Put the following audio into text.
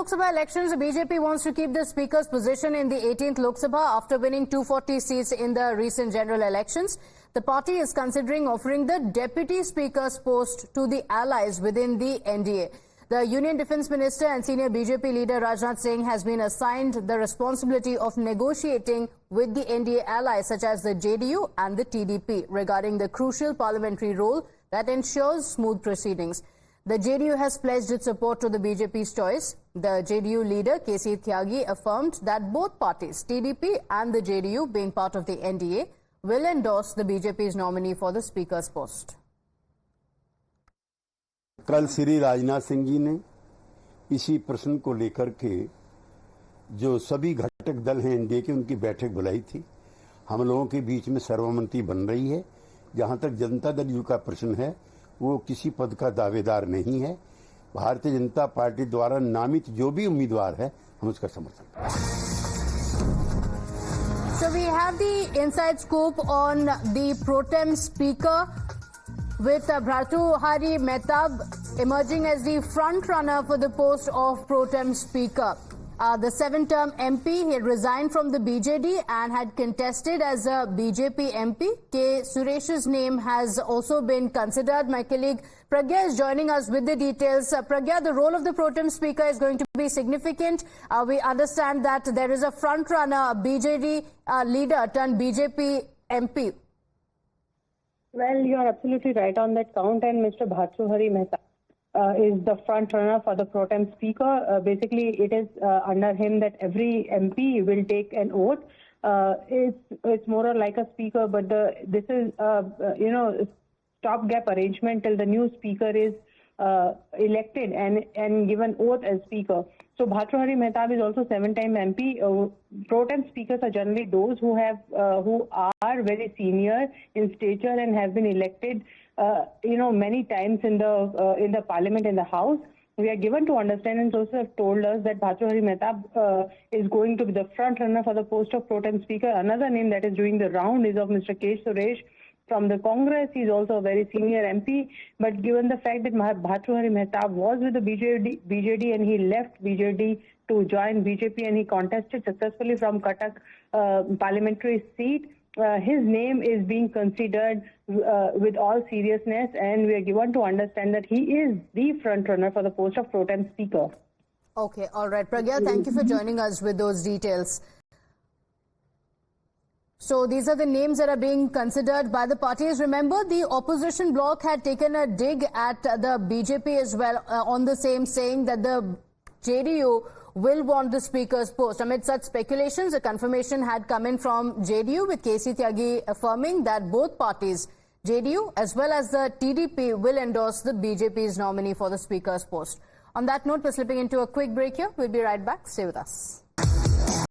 Lok Sabha elections, the BJP wants to keep the Speaker's position in the 18th Lok Sabha after winning 240 seats in the recent general elections. The party is considering offering the Deputy Speaker's post to the allies within the NDA. The Union Defence Minister and senior BJP leader Rajnath Singh has been assigned the responsibility of negotiating with the NDA allies such as the JDU and the TDP regarding the crucial parliamentary role that ensures smooth proceedings. The JDU has pledged its support to the BJP's choice. The JDU leader, KC Tyagi, affirmed that both parties, TDP and the JDU, being part of the NDA, will endorse the BJP's nominee for the Speaker's post. कल श्री राजनाथ सिंह जी ने इसी प्रश्न को लेकर के जो सभी घटक दल हैं एनडीए के, उनकी बैठक बुलाई थी। हम लोगों के बीच में सर्वसम्मति बन रही है। जहां तक जनता दल यू का प्रश्न है, वो किसी पद का दावेदार नहीं है। भारतीय जनता पार्टी द्वारा नामित जो भी उम्मीदवार है, हम उसका समर्थन करते हैं। So we have the inside scoop on the pro tem speaker with Bhartrihari Mehtab emerging as the front runner for the post of pro tem speaker. The 7-term MP, he had resigned from the BJD and had contested as a BJP MP. K. Suresh's name has also been considered. My colleague Pragya is joining us with the details. Pragya, the role of the pro tem speaker is going to be significant. We understand that there is a front runner, a BJD leader turned BJP MP. Well, you are absolutely right on that count, and Mr. Bhartrihari Mehtab is the front runner for the pro tem speaker. Basically, it is under him that every MP will take an oath. It's more like a speaker, but this is stopgap arrangement till the new speaker is elected and given oath as speaker. So Bhartrihari Mehtab is also 7-time MP. Pro tem speakers are generally those who are very senior in stature and have been elected many times in the parliament, in the house. We are given to understand, and sources have told us, that Bhartrihari Mehtab is going to be the front runner for the post of pro tem speaker. Another name that is doing the round is of Mr. K. Suresh from the Congress. He is also a very senior MP. But given the fact that Bhartrihari Mehtab was with the BJD and he left BJD to join BJP, and he contested successfully from Cuttack parliamentary seat, his name is being considered with all seriousness, and we are given to understand that he is the front runner for the post of pro tem speaker. Okay, all right. Pragya, thank you for joining us with those details. So these are the names that are being considered by the parties. Remember, the opposition bloc had taken a dig at the BJP as well on the same, saying that the JDU will want the speaker's post. Amid such speculations, a confirmation had come in from JDU, with KC Tyagi affirming that both parties, JDU as well as the TDP, will endorse the BJP's nominee for the speaker's post. On that note, we're slipping into a quick break here. We'll be right back. Stay with us.